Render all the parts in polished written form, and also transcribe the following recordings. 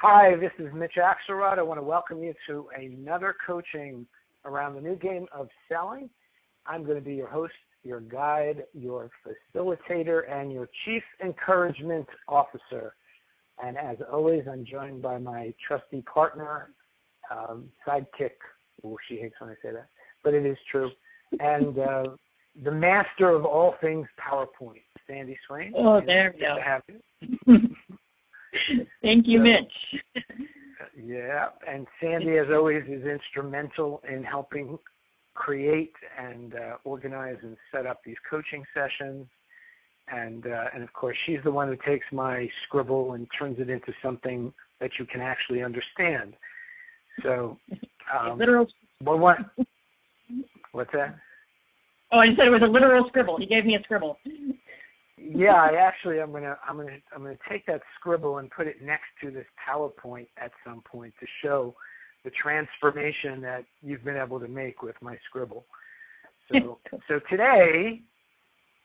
Hi, this is Mitch Axelrod. I want to welcome you to another coaching around the new game of selling. I'm going to be your host, your guide, your facilitator, and your chief encouragement officer. And as always, I'm joined by my trusty partner, sidekick. Oh, she hates when I say that, but it is true. And the master of all things PowerPoint, Sandy Swain. Oh, there we go. To have you. Thank you, Mitch. Yeah, and Sandy, as always, is instrumental in helping create and organize and set up these coaching sessions. And of course, she's the one who takes my scribble and turns it into something that you can actually understand. So, literal. What's that? Oh, I said it was a literal scribble. He gave me a scribble. Yeah, I'm gonna take that scribble and put it next to this PowerPoint at some point to show the transformation that you've been able to make with my scribble. So today,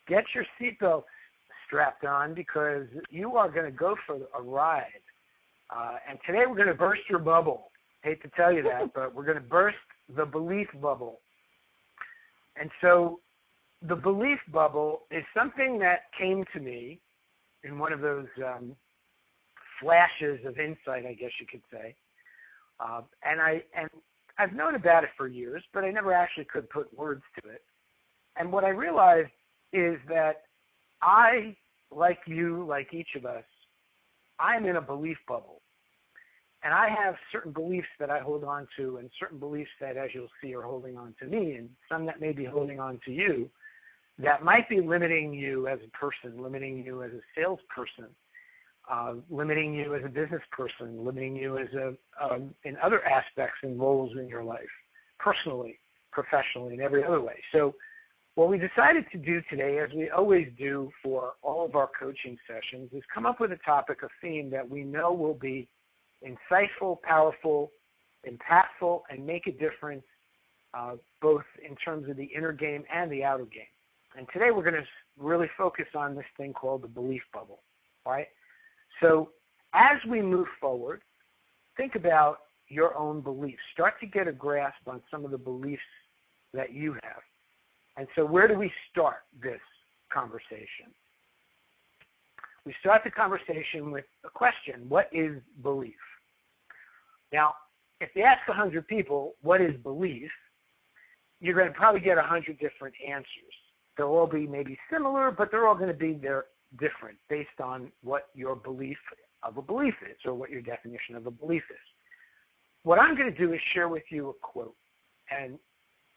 get your seatbelts strapped on because you are going to go for a ride. And today we're going to burst your bubble. Hate to tell you that, but we're going to burst the belief bubble. And so the belief bubble is something that came to me in one of those flashes of insight, I guess you could say. And I've known about it for years, but I never actually could put words to it. And what I realized is that I, like you, like each of us, I'm in a belief bubble. And I have certain beliefs that I hold on to and certain beliefs that, as you'll see, are holding on to me and some that may be holding on to you that might be limiting you as a person, limiting you as a salesperson, limiting you as a business person, limiting you as in other aspects and roles in your life, personally, professionally, and every other way. So what we decided to do today, as we always do for all of our coaching sessions, is come up with a topic, a theme that we know will be insightful, powerful, impactful, and make a difference both in terms of the inner game and the outer game. And today we're going to really focus on this thing called the belief bubble, all right? So as we move forward, think about your own beliefs. Start to get a grasp on some of the beliefs that you have. And so where do we start this conversation? We start the conversation with a question: what is belief? Now, if you ask 100 people, what is belief, you're going to probably get 100 different answers. They'll all be maybe similar, but they're all going to be different based on what your belief of a belief is or what your definition of a belief is. What I'm going to do is share with you a quote. And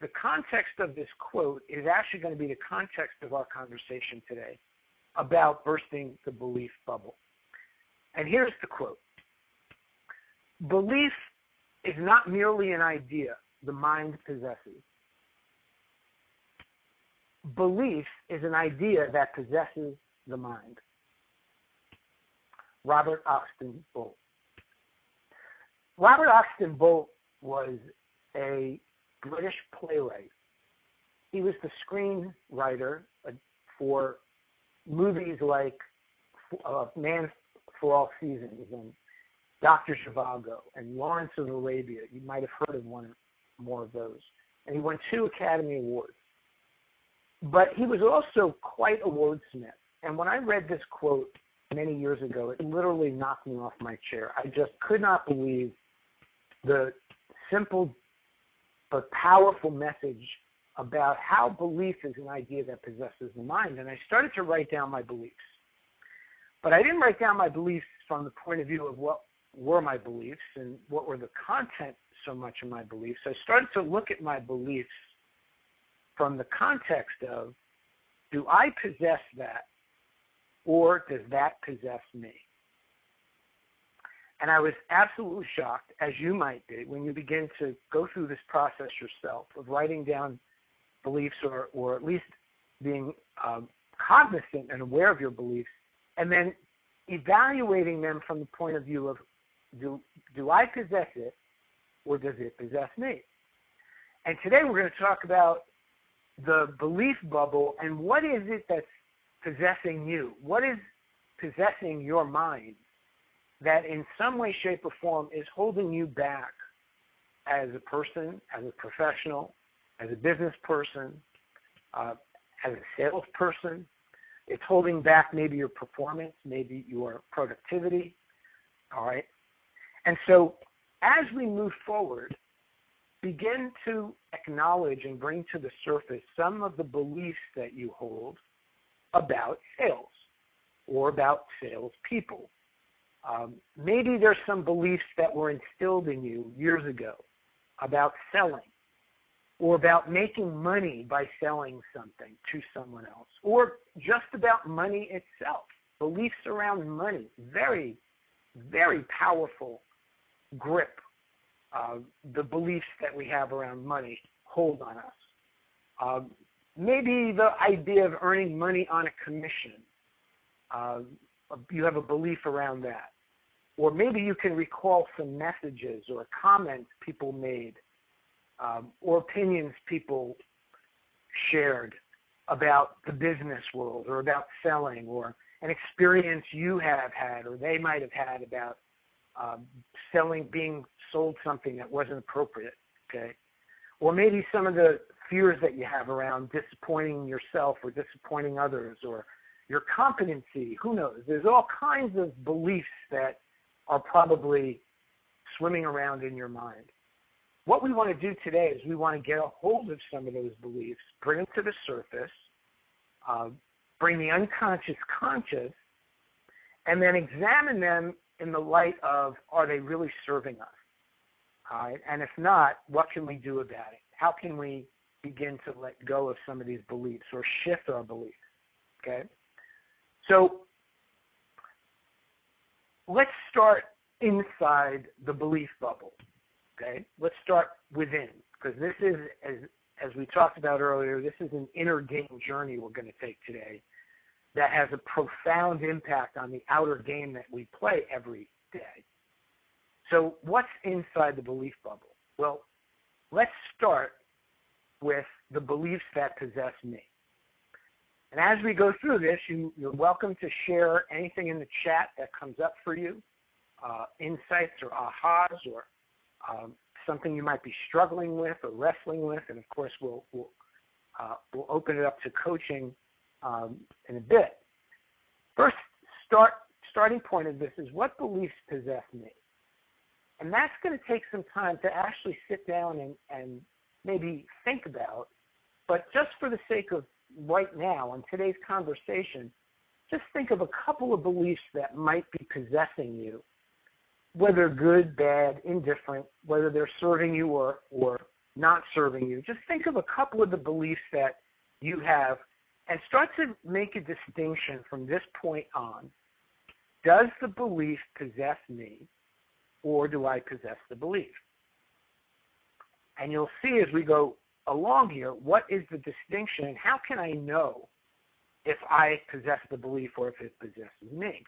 the context of this quote is actually going to be the context of our conversation today about bursting the belief bubble. And here's the quote. Belief is not merely an idea the mind possesses. Belief is an idea that possesses the mind. Robert Oxton Bolt. Robert Oxton Bolt was a British playwright. He was the screenwriter for movies like Man for All Seasons and Dr. Zhivago and Lawrence of Arabia. You might have heard of one or more of those. And he won 2 Academy Awards. But he was also quite a wordsmith. And when I read this quote many years ago, it literally knocked me off my chair. I just could not believe the simple but powerful message about how belief is an idea that possesses the mind. And I started to write down my beliefs. But I didn't write down my beliefs from the point of view of what were my beliefs and what were the content so much of my beliefs. I started to look at my beliefs from the context of, do I possess that or does that possess me? And I was absolutely shocked, as you might be, when you begin to go through this process yourself of writing down beliefs or at least being cognizant and aware of your beliefs and then evaluating them from the point of view of, do I possess it or does it possess me? And today we're going to talk about the belief bubble and what is it that's possessing you? What is possessing your mind that in some way, shape, or form is holding you back as a person, as a professional, as a business person, as a salesperson. It's holding back maybe your performance, maybe your productivity, all right? And so as we move forward, begin to acknowledge and bring to the surface some of the beliefs that you hold about sales or about salespeople. Maybe there's some beliefs that were instilled in you years ago about selling or about making money by selling something to someone else, or just about money itself. Beliefs around money, very, very powerful grip. The beliefs that we have around money hold on us. Maybe the idea of earning money on a commission. You have a belief around that. Or maybe you can recall some messages or comments people made, or opinions people shared about the business world or about selling, or an experience you have had or they might have had about selling, being sold something that wasn't appropriate, okay? Or maybe some of the fears that you have around disappointing yourself or disappointing others, or your competency, who knows? There's all kinds of beliefs that are probably swimming around in your mind. What we want to do today is we want to get a hold of some of those beliefs, bring them to the surface, bring the unconscious conscious, and then examine them in the light of, are they really serving us? All right? And if not, what can we do about it? How can we begin to let go of some of these beliefs or shift our beliefs? Okay? So let's start inside the belief bubble. Okay? Let's start within, because this is, as we talked about earlier, this is an inner game journey we're going to take today that has a profound impact on the outer game that we play every day. So what's inside the belief bubble? Well, let's start with the beliefs that possess me. And as we go through this, you're welcome to share anything in the chat that comes up for you, insights or ahas, or something you might be struggling with or wrestling with. And of course, we'll open it up to coaching in a bit. First, starting point of this is, what beliefs possess me? And that's going to take some time to actually sit down and maybe think about. But just for the sake of right now, in today's conversation, just think of a couple of beliefs that might be possessing you, whether good, bad, indifferent, whether they're serving you or not serving you. Just think of a couple of the beliefs that you have and start to make a distinction from this point on. Does the belief possess me, or do I possess the belief? And you'll see as we go along here, what is the distinction and how can I know if I possess the belief or if it possesses me?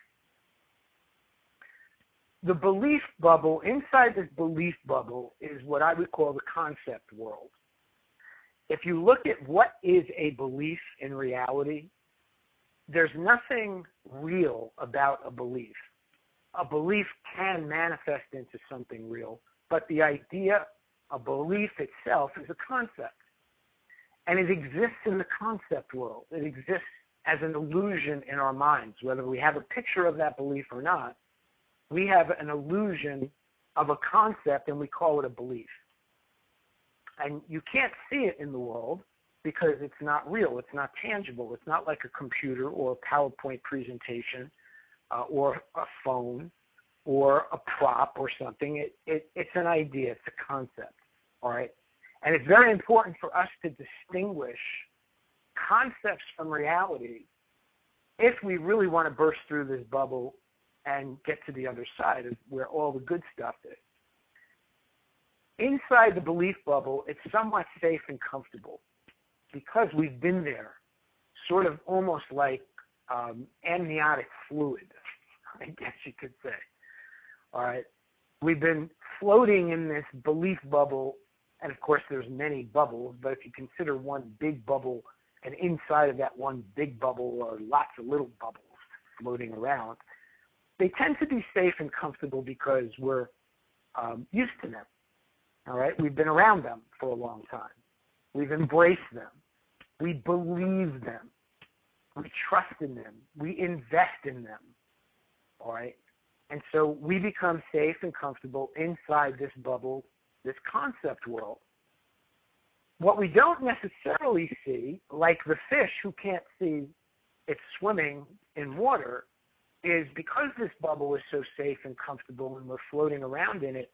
The belief bubble, inside this belief bubble, is what I would call the concept world. If you look at what is a belief in reality, there's nothing real about a belief. A belief can manifest into something real, but the idea, a belief itself, is a concept. And it exists in the concept world. It exists as an illusion in our minds. Whether we have a picture of that belief or not, we have an illusion of a concept and we call it a belief. And you can't see it in the world because it's not real. It's not tangible. It's not like a computer or a PowerPoint presentation or a phone or a prop or something. It's an idea. It's a concept. All right? And it's very important for us to distinguish concepts from reality if we really want to burst through this bubble and get to the other side of where all the good stuff is. Inside the belief bubble, it's somewhat safe and comfortable because we've been there, sort of almost like amniotic fluid, I guess you could say. All right? We've been floating in this belief bubble, and of course there's many bubbles, but if you consider one big bubble, and inside of that one big bubble are lots of little bubbles floating around, they tend to be safe and comfortable because we're used to them. All right? We've been around them for a long time. We've embraced them. We believe them. We trust in them. We invest in them. All right? And so we become safe and comfortable inside this bubble, this concept world. What we don't necessarily see, like the fish who can't see it's swimming in water, is because this bubble is so safe and comfortable and we're floating around in it,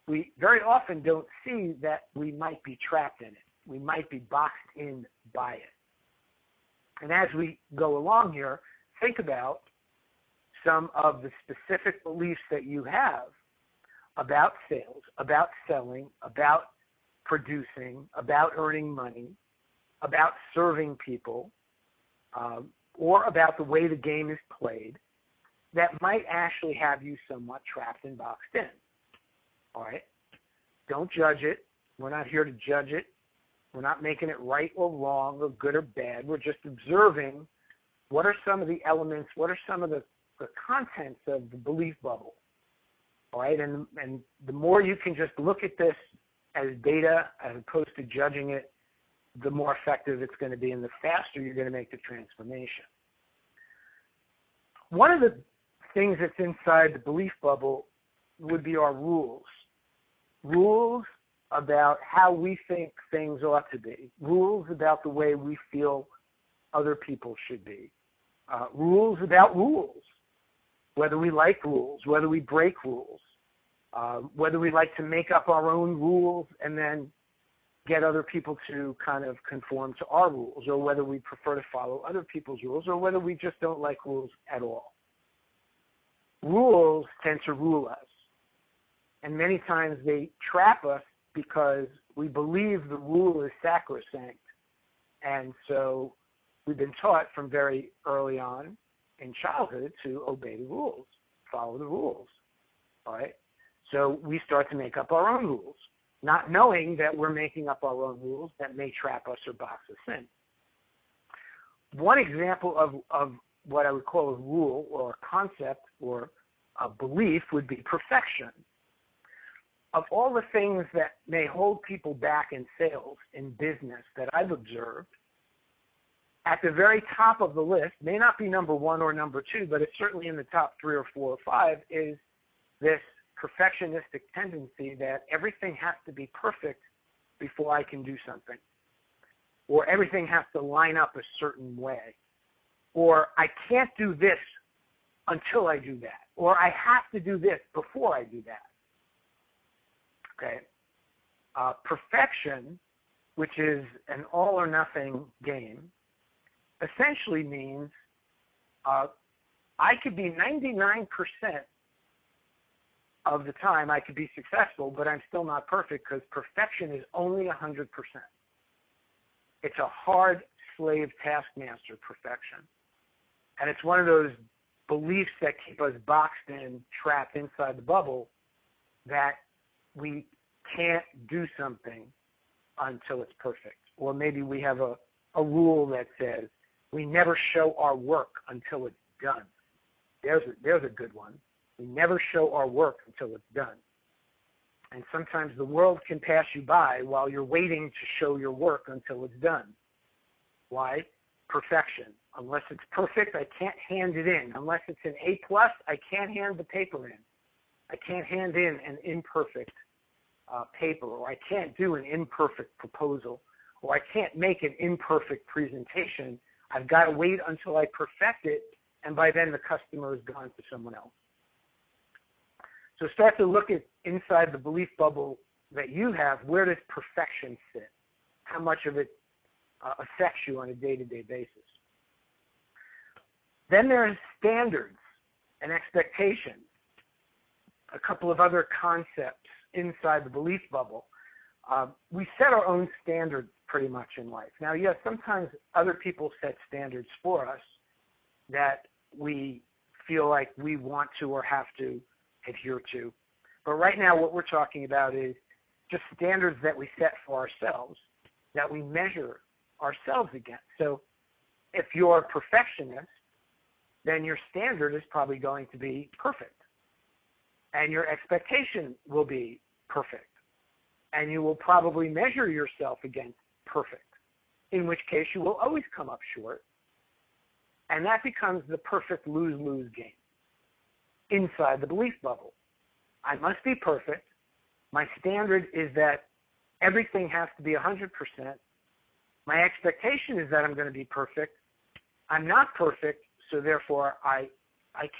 we very often don't see that we might be trapped in it. We might be boxed in by it. And as we go along here, think about some of the specific beliefs that you have about sales, about selling, about producing, about earning money, about serving people, or about the way the game is played that might actually have you somewhat trapped and boxed in. All right? Don't judge it. We're not here to judge it. We're not making it right or wrong or good or bad. We're just observing what are some of the elements, what are some of the contents of the belief bubble. All right? And the more you can just look at this as data as opposed to judging it, the more effective it's going to be and the faster you're going to make the transformation. One of the things that's inside the belief bubble would be our rules. Rules about how we think things ought to be. Rules about the way we feel other people should be. Rules about rules. Whether we like rules, whether we break rules, whether we like to make up our own rules and then get other people to kind of conform to our rules, or whether we prefer to follow other people's rules, or whether we just don't like rules at all. Rules tend to rule us, and many times they trap us because we believe the rule is sacrosanct, and so we've been taught from very early on in childhood to obey the rules, follow the rules, all right? So we start to make up our own rules, not knowing that we're making up our own rules that may trap us or box us in. One example of what I would call a rule or a concept or a belief would be perfection. Of all the things that may hold people back in sales, in business that I've observed, at the very top of the list, may not be number one or number two, but it's certainly in the top 3 or 4 or 5, is this perfectionistic tendency that everything has to be perfect before I can do something, or everything has to line up a certain way, or I can't do this until I do that, or I have to do this before I do that. Okay, perfection, which is an all or nothing game, essentially means I could be 99% of the time I could be successful, but I'm still not perfect because perfection is only 100%. It's a hard slave taskmaster perfection. And it's one of those beliefs that keep us boxed in, trapped inside the bubble, that we can't do something until it's perfect. Or maybe we have a rule that says we never show our work until it's done. There's a good one. We never show our work until it's done. And sometimes the world can pass you by while you're waiting to show your work until it's done. Why? Perfection. Unless it's perfect, I can't hand it in. Unless it's an A+, I can't hand the paper in. I can't hand in an imperfect paper, or I can't do an imperfect proposal, or I can't make an imperfect presentation. I've got to wait until I perfect it, and by then the customer is gone to someone else. So start to look at inside the belief bubble that you have, where does perfection sit? How much of it affects you on a day-to-day basis? Then there's standards and expectations, a couple of other concepts inside the belief bubble. We set our own standards pretty much in life. Now, yes, sometimes other people set standards for us that we feel like we want to or have to adhere to. But right now what we're talking about is just standards that we set for ourselves, that we measure ourselves against. So if you're a perfectionist, then your standard is probably going to be perfect. And your expectation will be perfect. And you will probably measure yourself against perfect, in which case you will always come up short. And that becomes the perfect lose-lose game inside the belief bubble. I must be perfect. My standard is that everything has to be 100%. My expectation is that I'm going to be perfect. I'm not perfect, so therefore I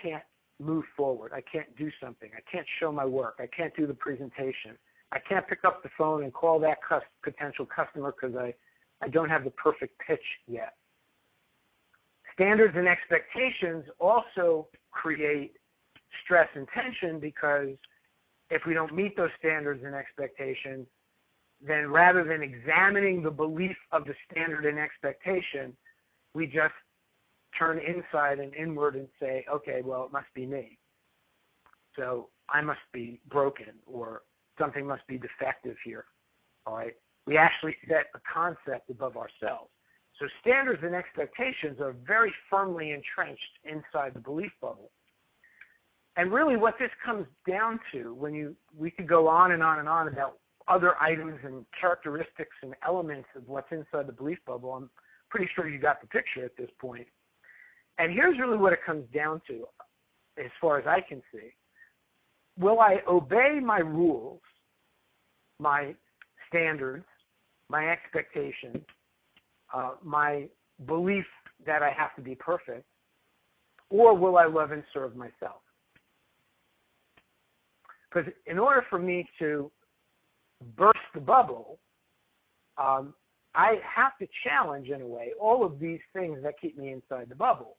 can't move forward. I can't do something. I can't show my work. I can't do the presentation. I can't pick up the phone and call that potential customer because I don't have the perfect pitch yet. Standards and expectations also create stress and tension, because if we don't meet those standards and expectations, then rather than examining the belief of the standard and expectation, we just turn inside and inward and say, okay, well, it must be me. So I must be broken, or something must be defective here. All right? We actually set a concept above ourselves. So standards and expectations are very firmly entrenched inside the belief bubble. And really what this comes down to, we could go on and on and on about other items and characteristics and elements of what's inside the belief bubble. I'm pretty sure you got the picture at this point. And here's really what it comes down to, as far as I can see. Will I obey my rules, my standards, my expectations, my belief that I have to be perfect, or will I love and serve myself? Because in order for me to burst the bubble, I have to challenge, in a way, all of these things that keep me inside the bubble.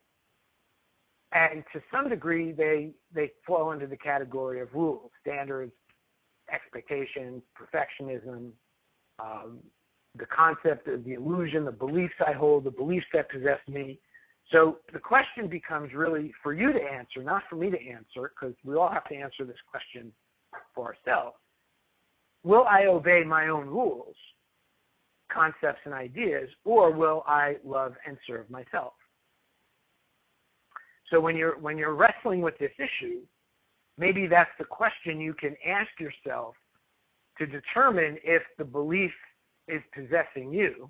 And to some degree, they fall into the category of rules, standards, expectations, perfectionism, the concept of the illusion, the beliefs I hold, the beliefs that possess me. So the question becomes really for you to answer, not for me to answer, because we all have to answer this question for ourselves. Will I obey my own rules, concepts, and ideas, or will I love and serve myself? So when you're wrestling with this issue, maybe that's the question you can ask yourself to determine if the belief is possessing you,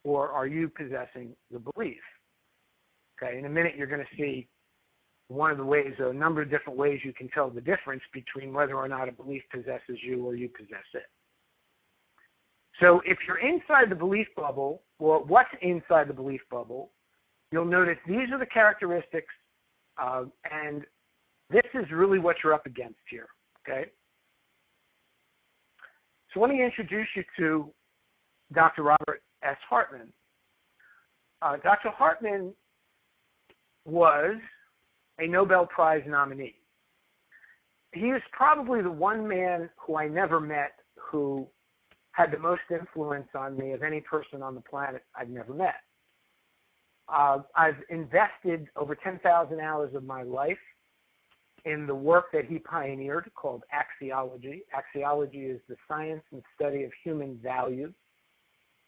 or are you possessing the belief? Okay, in a minute you're going to see one of the ways, a number of different ways you can tell the difference between whether or not a belief possesses you or you possess it. So if you're inside the belief bubble, or what's inside the belief bubble, you'll notice these are the characteristics, and this is really what you're up against here, okay? So let me introduce you to Dr. Robert S. Hartman. Dr. Hartman was a Nobel Prize nominee. He is probably the one man who I never met who had the most influence on me of any person on the planet I've never met. I've invested over 10,000 hours of my life in the work that he pioneered called axiology. Axiology is the science and study of human value.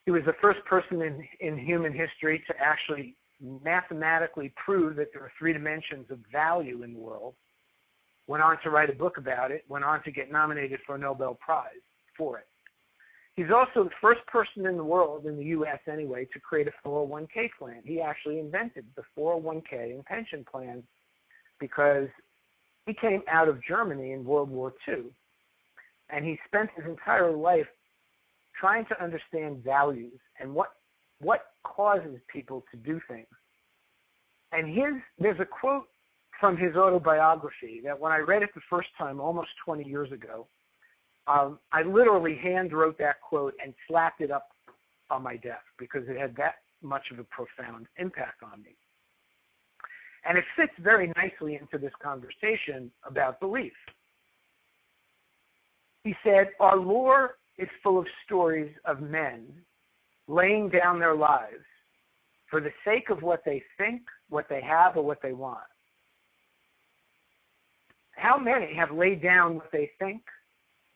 He was the first person in human history to actually mathematically prove that there are three dimensions of value in the world. Went on to write a book about it, went on to get nominated for a Nobel Prize for it. He's also the first person in the world, in the U.S. anyway, to create a 401k plan. He actually invented the 401k and pension plan because he came out of Germany in World War II, and he spent his entire life trying to understand values and what causes people to do things. And there's a quote from his autobiography that when I read it the first time almost 20 years ago, I literally hand wrote that quote and slapped it up on my desk because it had that much of a profound impact on me. And it fits very nicely into this conversation about belief. He said, "Our lore is full of stories of men laying down their lives for the sake of what they think, what they have, or what they want." How many have laid down what they think,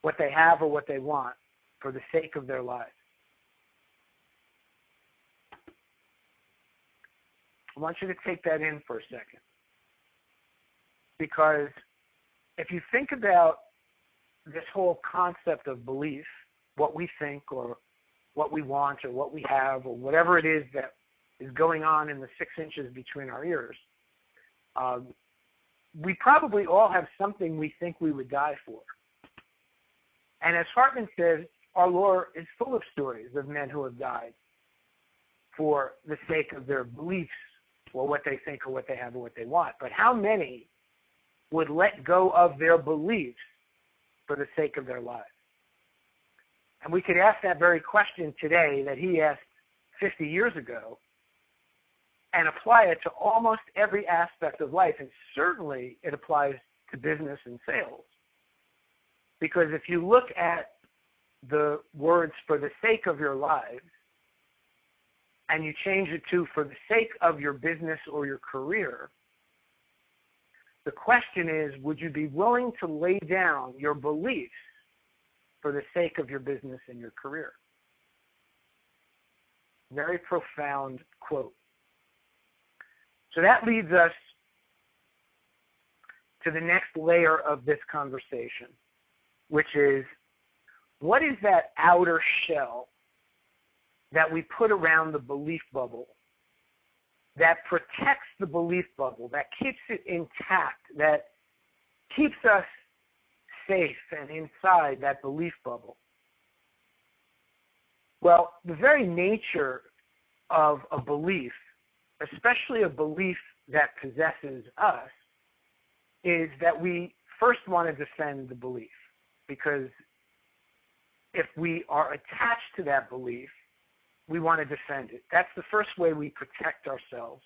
what they have, or what they want for the sake of their lives? I want you to take that in for a second. because if you think about this whole concept of belief, what we think or what we want or what we have or whatever it is that is going on in the 6 inches between our ears, we probably all have something we think we would die for. And as Hartman says, our lore is full of stories of men who have died for the sake of their beliefs or what they think or what they have or what they want. But how many would let go of their beliefs for the sake of their lives? And we could ask that very question today that he asked 50 years ago and apply it to almost every aspect of life. And certainly it applies to business and sales. Because if you look at the words for the sake of your lives and you change it to for the sake of your business or your career, the question is, would you be willing to lay down your beliefs for the sake of your business and your career? Very profound quote. So that leads us to the next layer of this conversation, which is, what is that outer shell that we put around the belief bubble that protects the belief bubble, that keeps it intact, that keeps us safe and inside that belief bubble? Well, the very nature of a belief, especially a belief that possesses us, is that we first want to defend the belief. Because if we are attached to that belief, we want to defend it. That's the first way we protect ourselves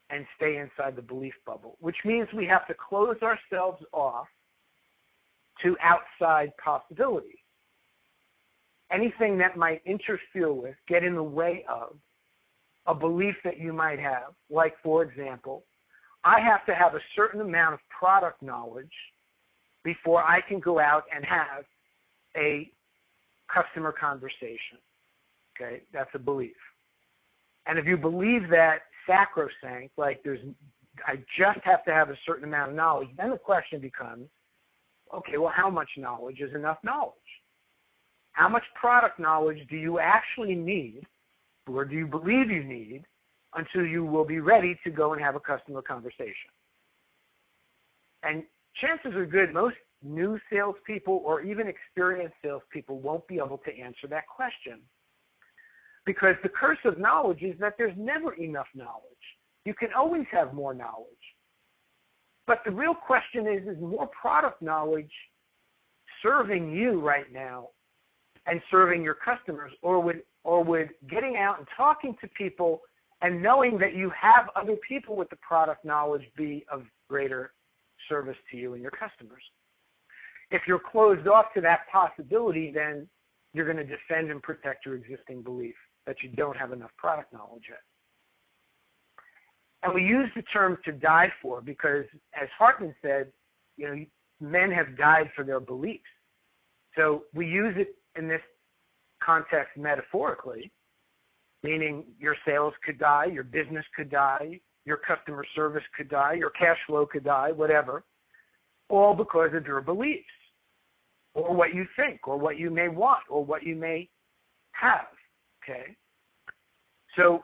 and stay inside the belief bubble, which means we have to close ourselves off to outside possibilities. Anything that might interfere with, get in the way of, a belief that you might have, like, for example, I have to have a certain amount of product knowledge before I can go out and have a customer conversation. Okay, that's a belief. And if you believe that sacrosanct, like I just have to have a certain amount of knowledge, then the question becomes, okay, well, how much knowledge is enough knowledge? How much product knowledge do you actually need, or do you believe you need, until you will be ready to go and have a customer conversation? And chances are good most new salespeople or even experienced salespeople won't be able to answer that question. Because the curse of knowledge is that there's never enough knowledge. You can always have more knowledge. But the real question is more product knowledge serving you right now and serving your customers, or would getting out and talking to people and knowing that you have other people with the product knowledge be of greater service to you and your customers? If you're closed off to that possibility, then you're going to defend and protect your existing belief that you don't have enough product knowledge yet. And we use the term to die for because, as Hartman said, men have died for their beliefs. So we use it in this context metaphorically, meaning your sales could die, your business could die, your customer service could die, your cash flow could die, whatever, all because of your beliefs or what you think or what you may want or what you may have, okay? So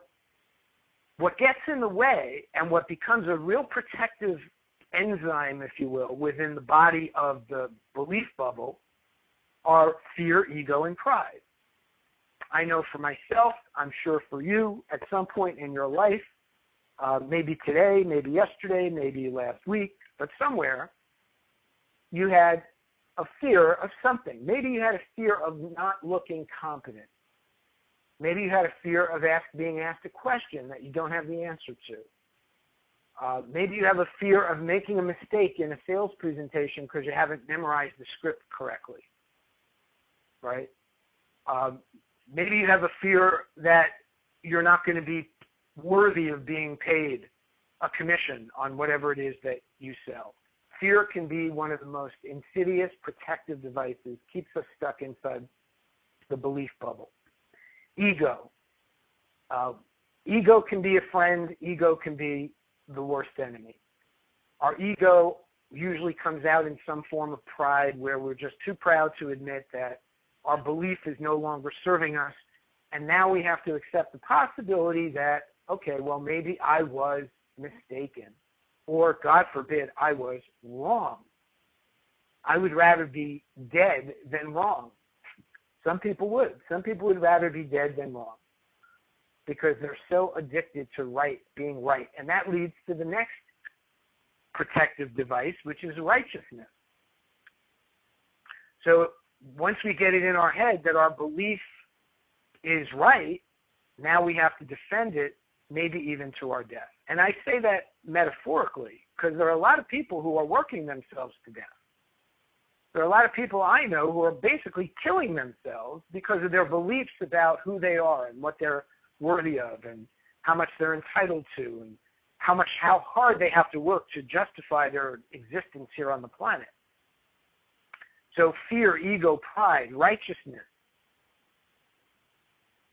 what gets in the way and what becomes a real protective enzyme, if you will, within the body of the belief bubble are fear, ego, and pride. I know for myself, I'm sure for you, at some point in your life, maybe today, maybe yesterday, maybe last week, but somewhere, you had a fear of something. Maybe you had a fear of not looking competent. Maybe you had a fear of being asked a question that you don't have the answer to. Maybe you have a fear of making a mistake in a sales presentation because you haven't memorized the script correctly, right? Maybe you have a fear that you're not going to be worthy of being paid a commission on whatever it is that you sell. Fear can be one of the most insidious protective devices, keeps us stuck inside the belief bubble. Ego. Ego can be a friend. Ego can be the worst enemy. Our ego usually comes out in some form of pride where we're just too proud to admit that our belief is no longer serving us, and now we have to accept the possibility that, okay, well, maybe I was mistaken, or, God forbid, I was wrong. I would rather be dead than wrong. Some people would. Some people would rather be dead than wrong because they're so addicted to being right. And that leads to the next protective device, which is righteousness. So once we get it in our head that our belief is right, now we have to defend it, maybe even to our death. And I say that metaphorically because there are a lot of people who are working themselves to death. There are a lot of people I know who are basically killing themselves because of their beliefs about who they are and what they're worthy of and how much they're entitled to and how hard they have to work to justify their existence here on the planet. So fear, ego, pride, righteousness.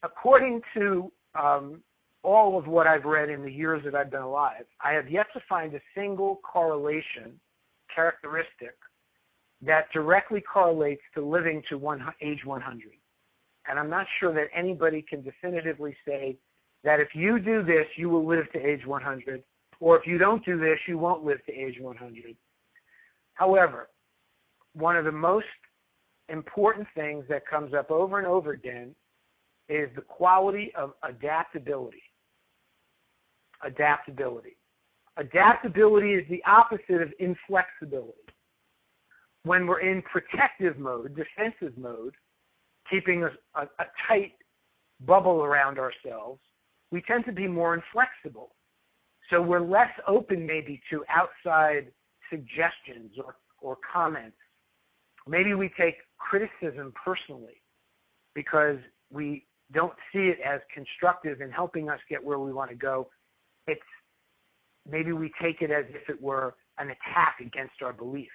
According to all of what I've read in the years that I've been alive, I have yet to find a single characteristic that directly correlates to living to age 100. And I'm not sure that anybody can definitively say that if you do this, you will live to age 100, or if you don't do this, you won't live to age 100. However, one of the most important things that comes up over and over again is the quality of adaptability. Adaptability. Adaptability is the opposite of inflexibility. When we're in protective mode, defensive mode, keeping a tight bubble around ourselves, we tend to be more inflexible. So we're less open maybe to outside suggestions or comments. Maybe we take criticism personally because we don't see it as constructive in helping us get where we want to go. Maybe we take it as if it were an attack against our belief.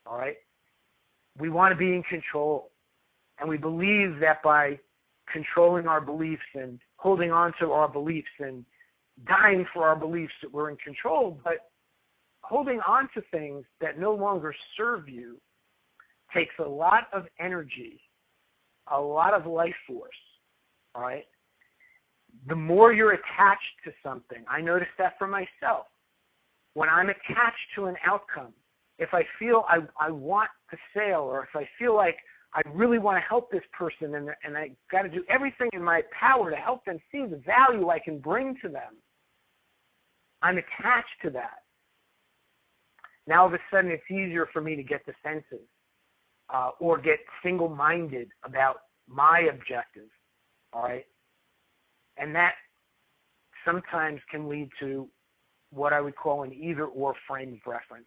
All right? We want to be in control. And we believe that by controlling our beliefs and holding on to our beliefs and dying for our beliefs that we're in control, but holding on to things that no longer serve you takes a lot of energy, a lot of life force, all right? The more you're attached to something, I noticed that for myself. When I'm attached to an outcome, if I feel I want to sail, or if I feel like I really want to help this person and I got to do everything in my power to help them see the value I can bring to them, I'm attached to that. Now all of a sudden it's easier for me to get the senses or get single-minded about my objective, all right? And that sometimes can lead to what I would call an either-or frame of reference.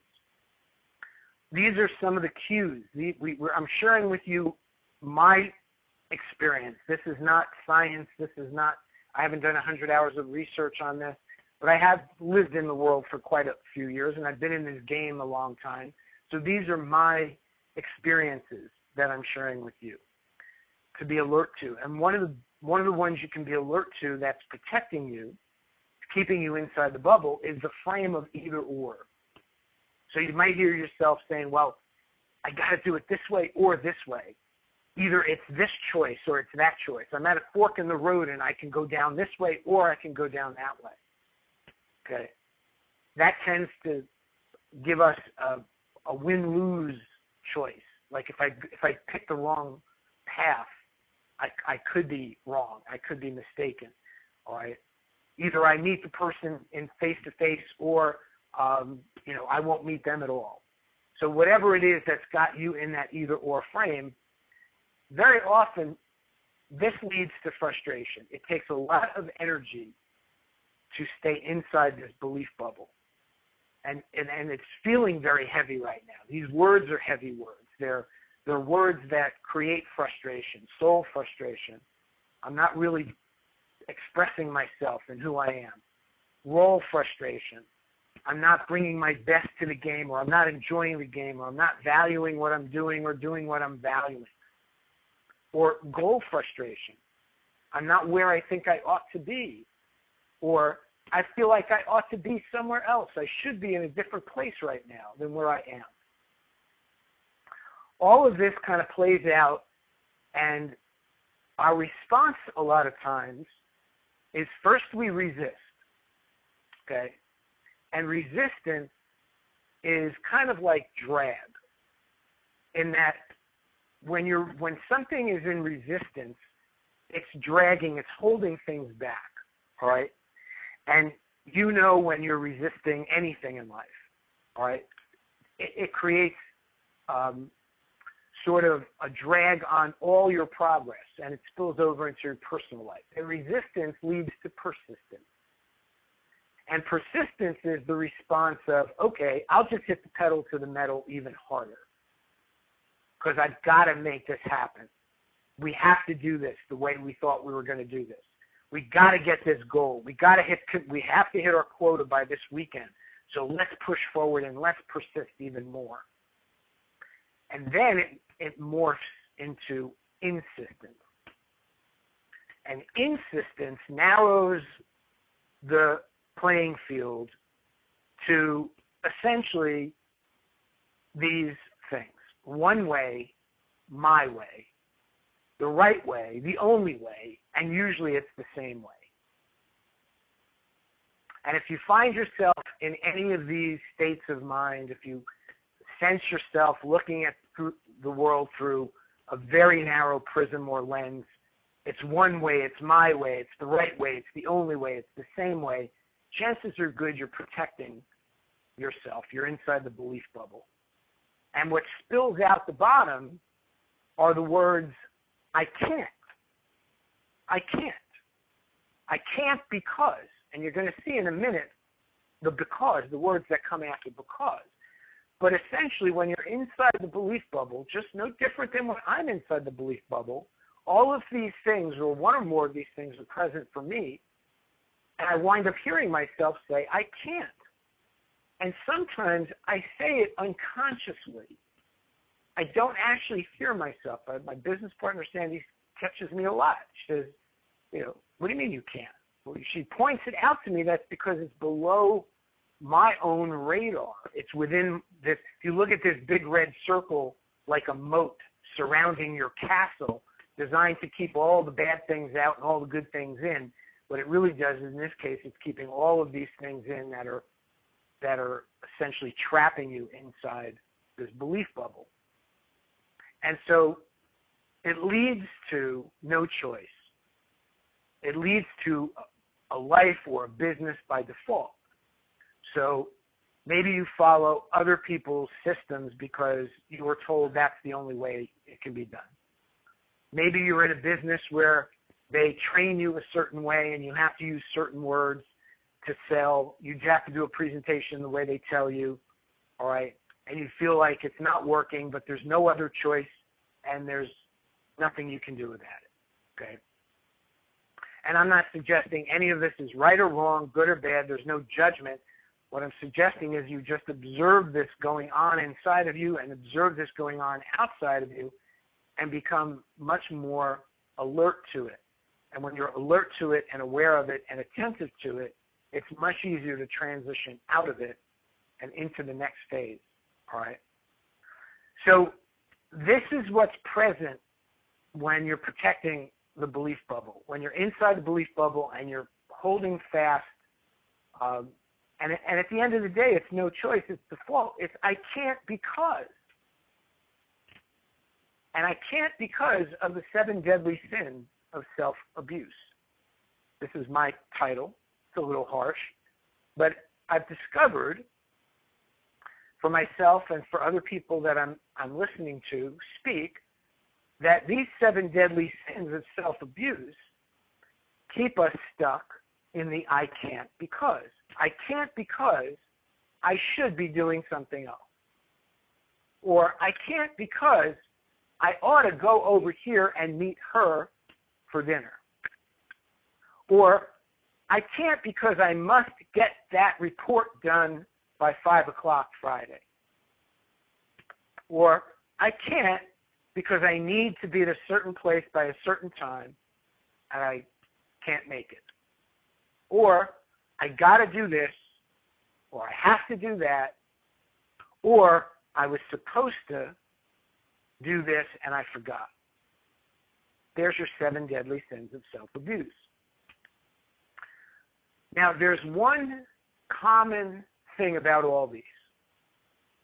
These are some of the cues. I'm sharing with you my experience. This is not science. I haven't done 100 hours of research on this, but I have lived in the world for quite a few years, and I've been in this game a long time. So these are my experiences that I'm sharing with you to be alert to. And one of the ones you can be alert to that's protecting you, keeping you inside the bubble, is the frame of either or. So you might hear yourself saying, well, I got to do it this way or this way. Either it's this choice or it's that choice. I'm at a fork in the road and I can go down this way or I can go down that way. Okay? That tends to give us a win-lose choice. Like if I pick the wrong path, I could be wrong. I could be mistaken. All right? Either I meet the person in face-to-face or I won't meet them at all. So whatever it is that's got you in that either-or frame, very often this leads to frustration. It takes a lot of energy to stay inside this belief bubble. And it's feeling very heavy right now. These words are heavy words. They're words that create frustration, soul frustration. I'm not really expressing myself and who I am. Role frustration. I'm not bringing my best to the game, or I'm not enjoying the game, or I'm not valuing what I'm doing or doing what I'm valuing. Or goal frustration. I'm not where I think I ought to be. Or I feel like I ought to be somewhere else. I should be in a different place right now than where I am. All of this kind of plays out, and our response a lot of times is first we resist, okay? And resistance is kind of like drag, in that when something is in resistance, it's dragging, it's holding things back, all right? And you know when you're resisting anything in life, all right? It creates sort of a drag on all your progress, and it spills over into your personal life. And resistance leads to persistence. And persistence is the response of, okay, I'll just hit the pedal to the metal even harder because I've got to make this happen. We have to do this the way we thought we were going to do this. We got to get this goal. We have to hit our quota by this weekend. So let's push forward and let's persist even more. And then it morphs into insistence. And insistence narrows the playing field to essentially these things. One way, my way, the right way, the only way, and usually it's the same way. And if you find yourself in any of these states of mind, if you sense yourself looking at the world through a very narrow prism or lens, it's one way, it's my way, it's the right way, it's the only way, it's the same way, chances are good you're protecting yourself. You're inside the belief bubble. And what spills out the bottom are the words, I can't. I can't. I can't because, and you're going to see in a minute the because, the words that come after because. But essentially, when you're inside the belief bubble, just no different than when I'm inside the belief bubble, all of these things, or one or more of these things, are present for me, and I wind up hearing myself say, I can't. And sometimes I say it unconsciously. I don't actually hear myself. My business partner, Sandy, catches me a lot. She says, what do you mean you can't? Well, she points it out to me. That's because it's below my own radar. It's within this. If you look at this big red circle like a moat surrounding your castle, designed to keep all the bad things out and all the good things in, what it really does is, in this case, it's keeping all of these things in that are essentially trapping you inside this belief bubble. And so it leads to no choice. It leads to a life or a business by default. So maybe you follow other people's systems because you were told that's the only way it can be done. Maybe you're in a business where they train you a certain way and you have to use certain words to sell. You have to do a presentation the way they tell you, all right? And you feel like it's not working, but there's no other choice and there's nothing you can do about it, okay? And I'm not suggesting any of this is right or wrong, good or bad. There's no judgment. What I'm suggesting is you just observe this going on inside of you and observe this going on outside of you and become much more alert to it. And when you're alert to it and aware of it and attentive to it, it's much easier to transition out of it and into the next phase, all right? So this is what's present when you're protecting the belief bubble. When you're inside the belief bubble and you're holding fast, and at the end of the day, it's no choice, it's default. It's I can't because. And I can't because of the 7 deadly sins of self-abuse. This is my title. It's a little harsh. But I've discovered for myself and for other people that I'm listening to speak that these 7 deadly sins of self-abuse keep us stuck in the I can't because. I can't because I should be doing something else. Or I can't because I ought to go over here and meet her for dinner. Or I can't because I must get that report done by 5 o'clock Friday. Or I can't because I need to be at a certain place by a certain time and I can't make it. Or I got to do this, or I have to do that, or I was supposed to do this and I forgot. There's your 7 deadly sins of self-abuse. Now, there's one common thing about all these.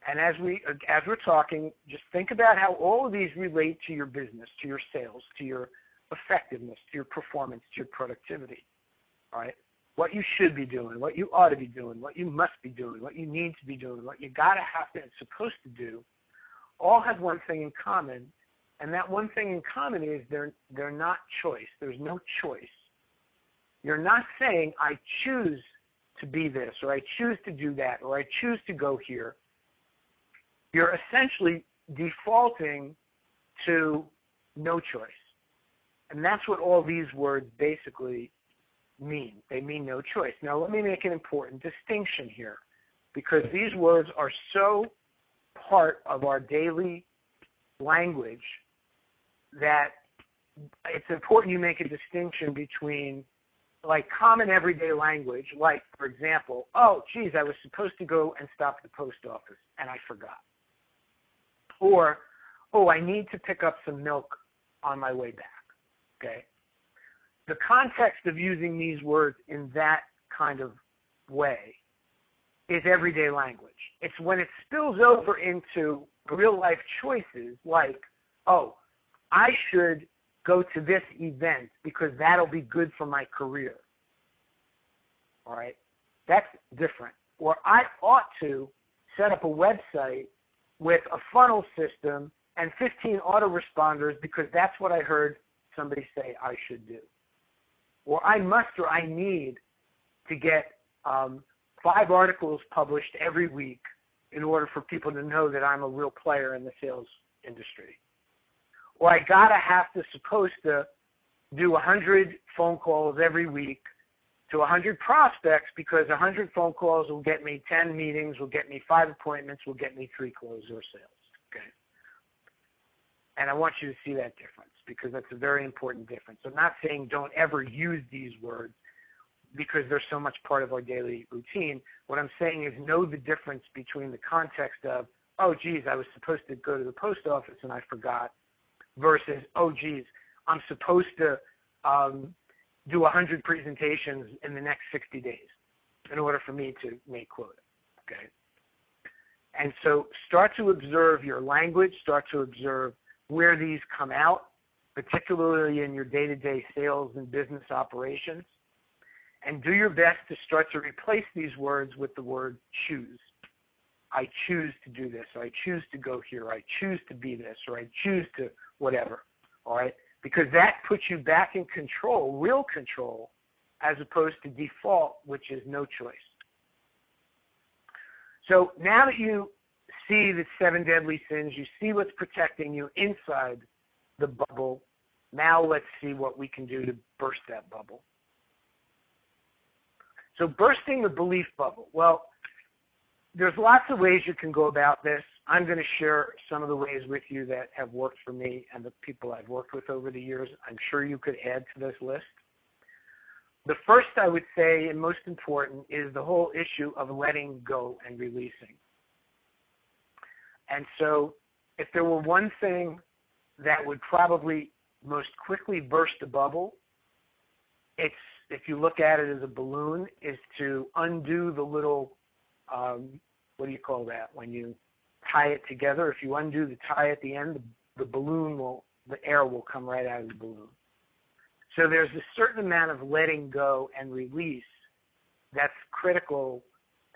And as we're talking, just think about how all of these relate to your business, to your sales, to your effectiveness, to your performance, to your productivity. All right? What you should be doing, what you ought to be doing, what you must be doing, what you need to be doing, what you got to have to and supposed to do, all have one thing in common. And that one thing in common is they're not choice. There's no choice. You're not saying, I choose to be this, or I choose to do that, or I choose to go here. You're essentially defaulting to no choice. And that's what all these words basically mean. They mean no choice. Now, let me make an important distinction here, because these words are so part of our daily language that it's important you make a distinction between like common everyday language, like, for example, oh, geez, I was supposed to go and stop at the post office, and I forgot. Or, oh, I need to pick up some milk on my way back, okay? The context of using these words in that kind of way is everyday language. It's when it spills over into real-life choices like, oh, I should go to this event because that'll be good for my career. All right? That's different. Or I ought to set up a website with a funnel system and 15 autoresponders because that's what I heard somebody say I should do. Or I must or I need to get 5 articles published every week in order for people to know that I'm a real player in the sales industry. Or I supposed to do 100 phone calls every week to 100 prospects because 100 phone calls will get me 10 meetings, will get me 5 appointments, will get me 3 closes or sales. Okay. And I want you to see that difference because that's a very important difference. I'm not saying don't ever use these words because they're so much part of our daily routine. What I'm saying is know the difference between the context of, oh, geez, I was supposed to go to the post office and I forgot, versus, oh, geez, I'm supposed to do 100 presentations in the next 60 days in order for me to make quota, okay? And so start to observe your language, start to observe where these come out, particularly in your day-to-day sales and business operations, and do your best to start to replace these words with the word choose. I choose to do this, or I choose to go here, I choose to be this, or I choose to whatever, all right? Because that puts you back in control, real control, as opposed to default, which is no choice. So now that you see the 7 deadly sins, you see what's protecting you inside the bubble, now let's see what we can do to burst that bubble. So bursting the belief bubble. Well, there's lots of ways you can go about this. I'm going to share some of the ways with you that have worked for me and the people I've worked with over the years. I'm sure you could add to this list. The first, I would say, and most important, is the whole issue of letting go and releasing. And so if there were one thing that would probably most quickly burst a bubble, it's, if you look at it as a balloon, is to undo the little, what do you call that, when you tie it together? If you undo the tie at the end, the balloon will, the air will come right out of the balloon. So there's a certain amount of letting go and release that's critical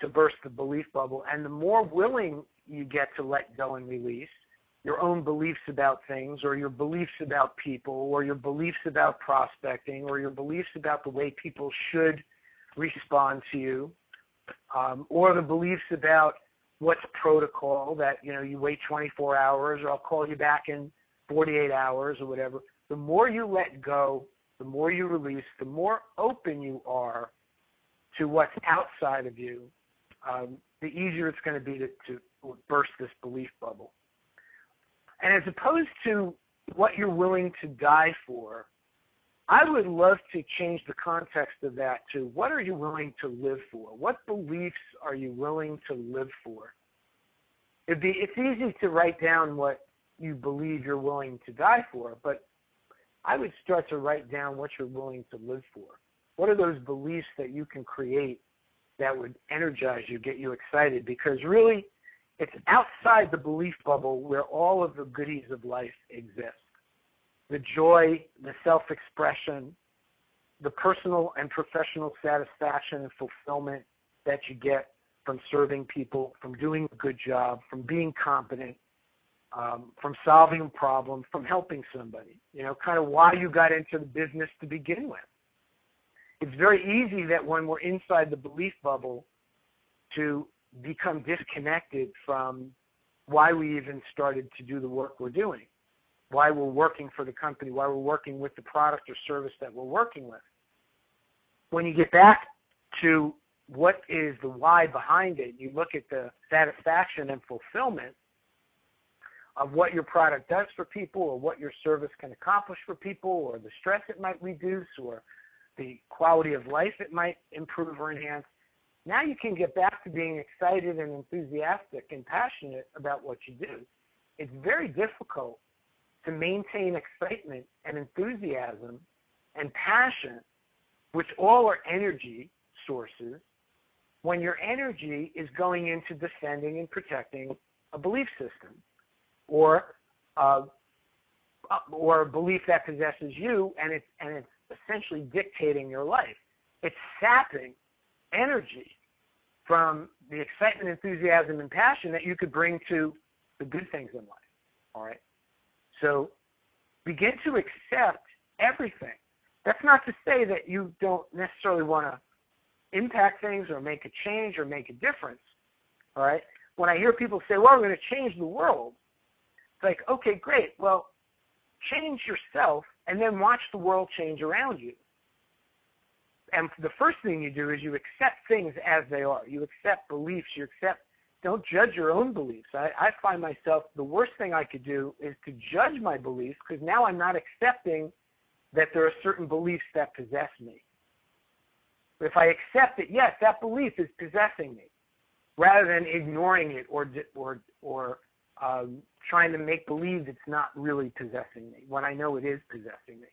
to burst the belief bubble. And the more willing you get to let go and release your own beliefs about things, or your beliefs about people, or your beliefs about prospecting, or your beliefs about the way people should respond to you, or the beliefs about what's protocol, that, you know, you wait 24 hours or I'll call you back in 48 hours or whatever. The more you let go, the more you release, the more open you are to what's outside of you, the easier it's going to be to burst this belief bubble. And as opposed to what you're willing to die for, I would love to change the context of that to what are you willing to live for? What beliefs are you willing to live for? It's easy to write down what you believe you're willing to die for, but I would start to write down what you're willing to live for. What are those beliefs that you can create that would energize you, get you excited? Because really, it's outside the belief bubble where all of the goodies of life exist. The joy, the self-expression, the personal and professional satisfaction and fulfillment that you get from serving people, from doing a good job, from being competent, from solving a problem, from helping somebody, kind of why you got into the business to begin with. It's very easy that when we're inside the belief bubble to become disconnected from why we even started to do the work we're doing, why we're working for the company, why we're working with the product or service that we're working with. When you get back to what is the why behind it, you look at the satisfaction and fulfillment of what your product does for people or what your service can accomplish for people or the stress it might reduce or the quality of life it might improve or enhance. Now you can get back to being excited and enthusiastic and passionate about what you do. It's very difficult to maintain excitement and enthusiasm and passion, which all are energy sources, when your energy is going into defending and protecting a belief system or a belief that possesses you, and it's essentially dictating your life. It's sapping energy from the excitement, enthusiasm, and passion that you could bring to the good things in life. All right? So begin to accept everything. That's not to say that you don't necessarily want to impact things or make a change or make a difference. All right? When I hear people say, well, we're going to change the world, it's like, okay, great. Well, change yourself and then watch the world change around you. And the first thing you do is you accept things as they are. You accept beliefs. Don't judge your own beliefs. I find myself, the worst thing I could do is to judge my beliefs because now I'm not accepting that there are certain beliefs that possess me. But if I accept that, yes, that belief is possessing me, rather than ignoring it or trying to make believe it's not really possessing me when I know it is possessing me,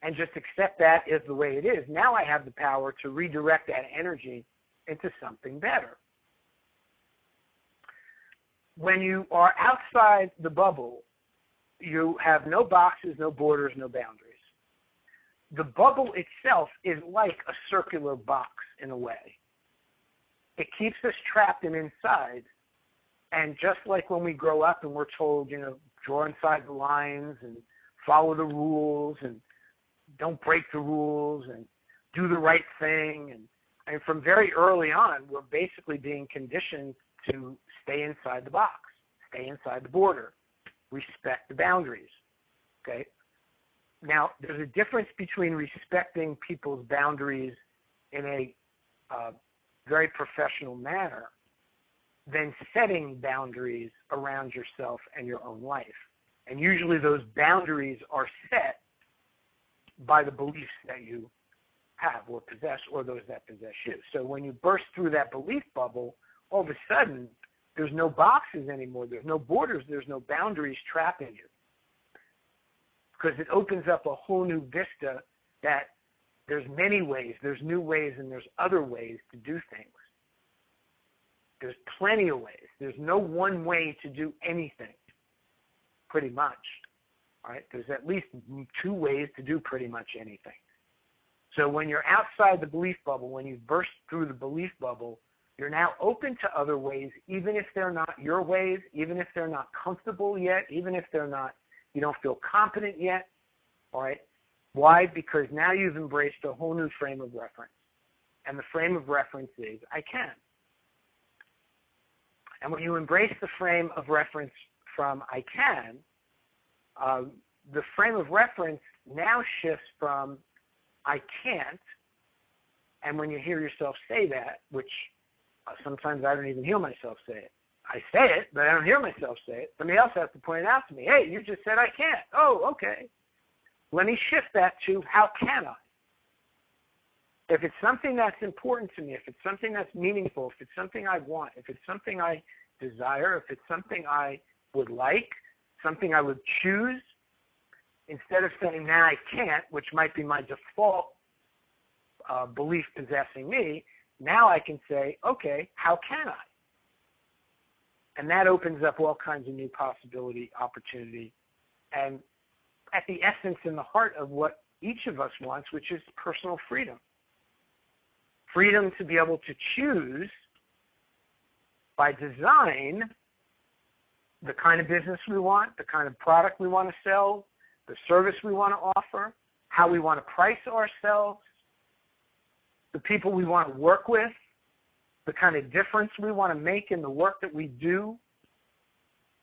and just accept that as the way it is. Now I have the power to redirect that energy into something better. When you are outside the bubble, you have no boxes, no borders, no boundaries. The bubble itself is like a circular box in a way. It keeps us trapped and inside. And just like when we grow up and we're told, draw inside the lines and follow the rules and don't break the rules and do the right thing. And from very early on, we're basically being conditioned to stay inside the box, stay inside the border, respect the boundaries, okay? Now, there's a difference between respecting people's boundaries in a very professional manner than setting boundaries around yourself and your own life. And usually those boundaries are set by the beliefs that you have or possess or those that possess you. So when you burst through that belief bubble, all of a sudden there's no boxes anymore. There's no borders. There's no boundaries trapping you. Because it opens up a whole new vista that there's many ways, there's new ways, and there's other ways to do things. There's plenty of ways. There's no one way to do anything, pretty much. All right? There's at least 2 ways to do pretty much anything. So when you're outside the belief bubble, when you burst through the belief bubble, you're now open to other ways, even if they're not your ways, even if they're not comfortable yet, even if they're not, you don't feel competent yet. All right? Why? Because now you've embraced a whole new frame of reference. And the frame of reference is, I can. And when you embrace the frame of reference from I can, the frame of reference now shifts from I can't, and when you hear yourself say that, which sometimes I don't even hear myself say it. I say it, but I don't hear myself say it. Somebody else has to point it out to me. Hey, you just said I can't. Oh, okay. Let me shift that to how can I? If it's something that's important to me, if it's something that's meaningful, if it's something I want, if it's something I desire, if it's something I would like, something I would choose, instead of saying, nah, I can't, which might be my default belief possessing me, now I can say, okay, how can I? And that opens up all kinds of new possibility, opportunity, and at the essence and the heart of what each of us wants, which is personal freedom. Freedom to be able to choose by design the kind of business we want, the kind of product we want to sell, the service we want to offer, how we want to price ourselves, the people we want to work with, the kind of difference we want to make in the work that we do.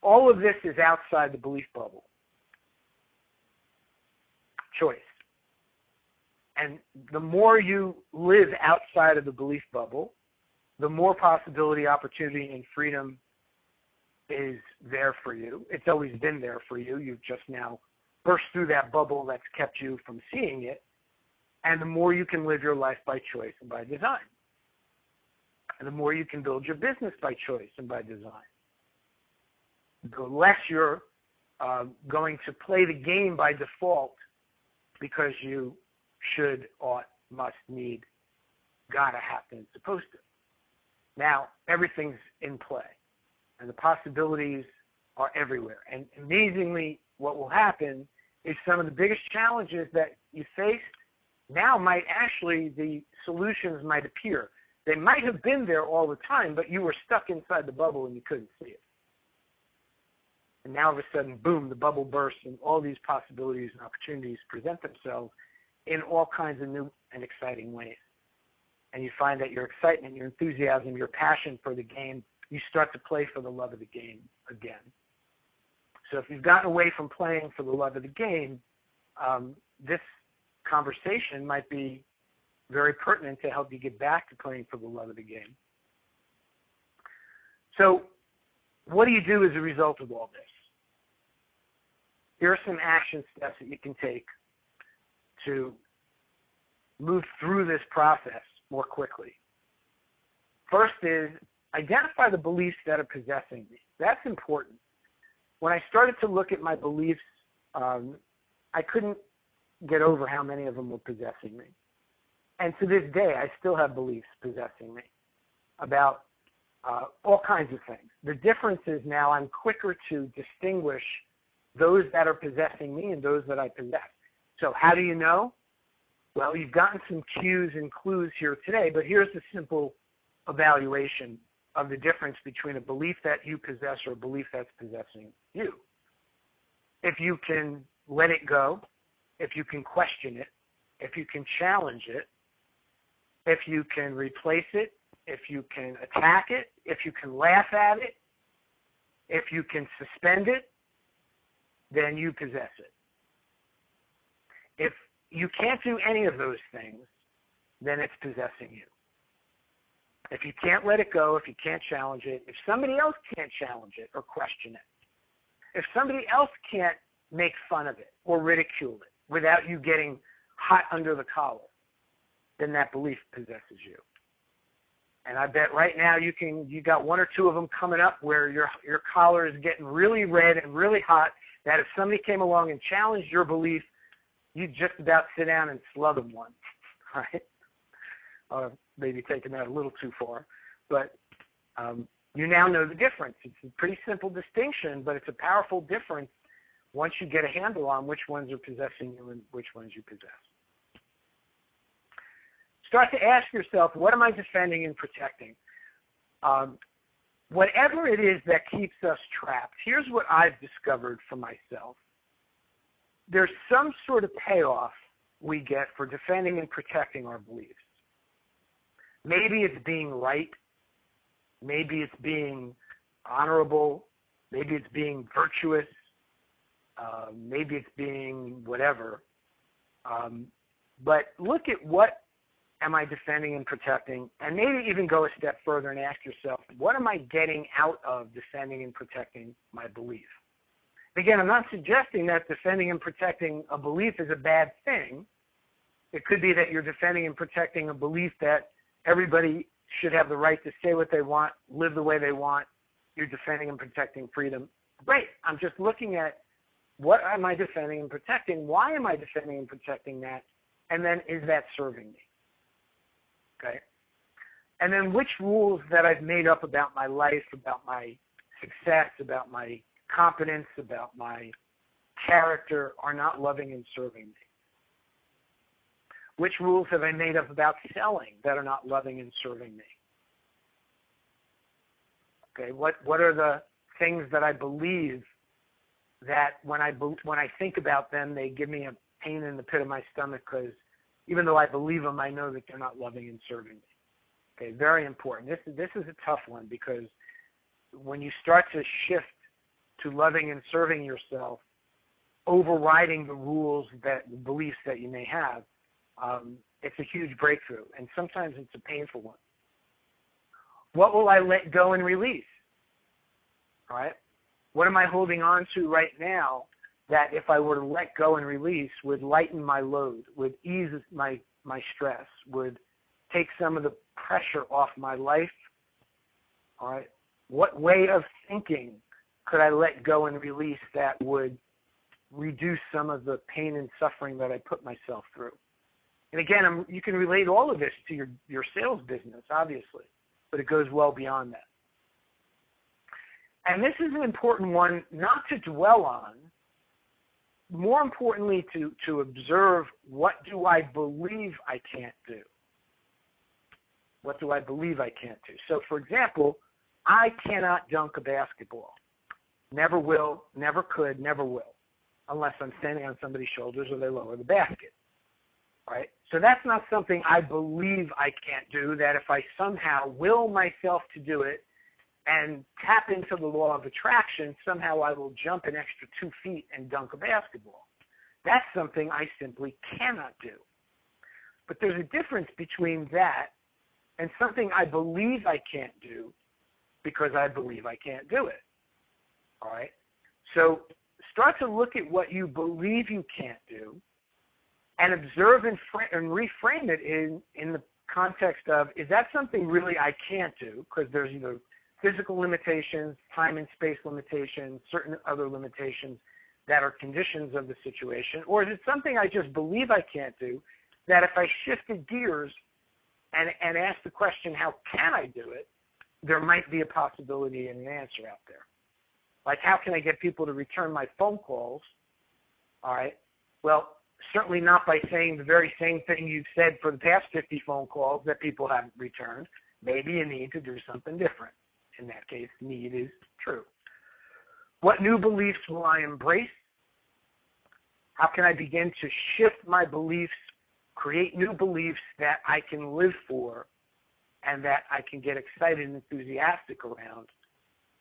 All of this is outside the belief bubble. Choice. And the more you live outside of the belief bubble, the more possibility, opportunity, and freedom is there for you. It's always been there for you. You've just now burst through that bubble that's kept you from seeing it. And the more you can live your life by choice and by design. And the more you can build your business by choice and by design. The less you're going to play the game by default because you should, ought, must, need, gotta, happen, supposed to. Now, everything's in play, and the possibilities are everywhere. And amazingly, what will happen is some of the biggest challenges that you faced now might actually, the solutions might appear. They might have been there all the time, but you were stuck inside the bubble and you couldn't see it. And now, all of a sudden, boom, the bubble bursts and all these possibilities and opportunities present themselves in all kinds of new and exciting ways. And you find that your excitement, your enthusiasm, your passion for the game, you start to play for the love of the game again. So if you've gotten away from playing for the love of the game, this conversation might be very pertinent to help you get back to playing for the love of the game. So what do you do as a result of all this? Here are some action steps that you can take to move through this process more quickly. First is identify the beliefs that are possessing me. That's important. When I started to look at my beliefs, I couldn't get over how many of them were possessing me. And to this day, I still have beliefs possessing me about all kinds of things. The difference is now I'm quicker to distinguish those that are possessing me and those that I possess. So how do you know? Well, you've gotten some cues and clues here today, but here's a simple evaluation of the difference between a belief that you possess or a belief that's possessing you. If you can let it go, if you can question it, if you can challenge it, if you can replace it, if you can attack it, if you can laugh at it, if you can suspend it, then you possess it. If you can't do any of those things, then it's possessing you. If you can't let it go, if you can't challenge it, if somebody else can't challenge it or question it, if somebody else can't make fun of it or ridicule it without you getting hot under the collar, then that belief possesses you. And I bet right now you got one or two of them coming up where your collar is getting really red and really hot, that if somebody came along and challenged your belief, you'd just about sit down and slug them one, right? Maybe taking that a little too far. But you now know the difference. It's a pretty simple distinction, but it's a powerful difference once you get a handle on which ones are possessing you and which ones you possess. Start to ask yourself, what am I defending and protecting? Whatever it is that keeps us trapped, here's what I've discovered for myself. There's some sort of payoff we get for defending and protecting our beliefs. Maybe it's being right. Maybe it's being honorable. Maybe it's being virtuous. Maybe it's being whatever. But look at what am I defending and protecting, and maybe even go a step further and ask yourself, what am I getting out of defending and protecting my belief? Again, I'm not suggesting that defending and protecting a belief is a bad thing. It could be that you're defending and protecting a belief that everybody should have the right to say what they want, live the way they want. You're defending and protecting freedom. Great. I'm just looking at what am I defending and protecting? Why am I defending and protecting that? And then is that serving me? Okay. And then which rules that I've made up about my life, about my success, about my competence, about my character are not loving and serving me? Which rules have I made up about selling that are not loving and serving me? Okay, what are the things that I believe that when I think about them, they give me a pain in the pit of my stomach because even though I believe them, I know that they're not loving and serving me. Okay, very important. This is a tough one because when you start to shift to loving and serving yourself, overriding the rules, that beliefs that you may have, it's a huge breakthrough, and sometimes it's a painful one. What will I let go and release? All right? What am I holding on to right now that if I were to let go and release would lighten my load, would ease my stress, would take some of the pressure off my life? All right? What way of thinking could I let go and release that would reduce some of the pain and suffering that I put myself through? And again, you can relate all of this to your sales business, obviously, but it goes well beyond that. And this is an important one not to dwell on, more importantly to observe, what do I believe I can't do? What do I believe I can't do? So, for example, I cannot dunk a basketball. Never will, never could, never will, unless I'm standing on somebody's shoulders or they lower the basket. Right? So that's not something I believe I can't do, that if I somehow will myself to do it and tap into the law of attraction, somehow I will jump an extra 2 feet and dunk a basketball. That's something I simply cannot do. But there's a difference between that and something I believe I can't do because I believe I can't do it. All right? So start to look at what you believe you can't do and observe and reframe it in the context of, is that something really I can't do? Because there's either physical limitations, time and space limitations, certain other limitations that are conditions of the situation, or is it something I just believe I can't do, that if I shifted gears and asked the question, how can I do it, there might be a possibility and an answer out there. Like, how can I get people to return my phone calls? All right. Well, certainly not by saying the very same thing you've said for the past 50 phone calls that people haven't returned. Maybe you need to do something different. In that case, need is true. What new beliefs will I embrace? How can I begin to shift my beliefs, create new beliefs that I can live for and that I can get excited and enthusiastic around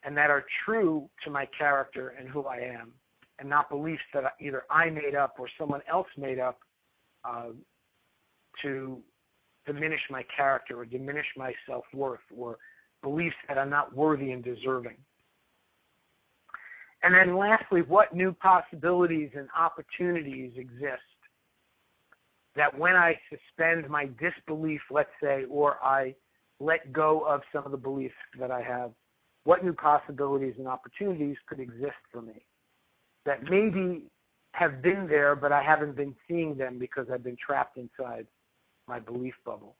and that are true to my character and who I am, and not beliefs that either I made up or someone else made up to diminish my character or diminish my self-worth, or beliefs that I'm not worthy and deserving. And then lastly, what new possibilities and opportunities exist that when I suspend my disbelief, let's say, or I let go of some of the beliefs that I have, what new possibilities and opportunities could exist for me that maybe have been there, but I haven't been seeing them because I've been trapped inside my belief bubble.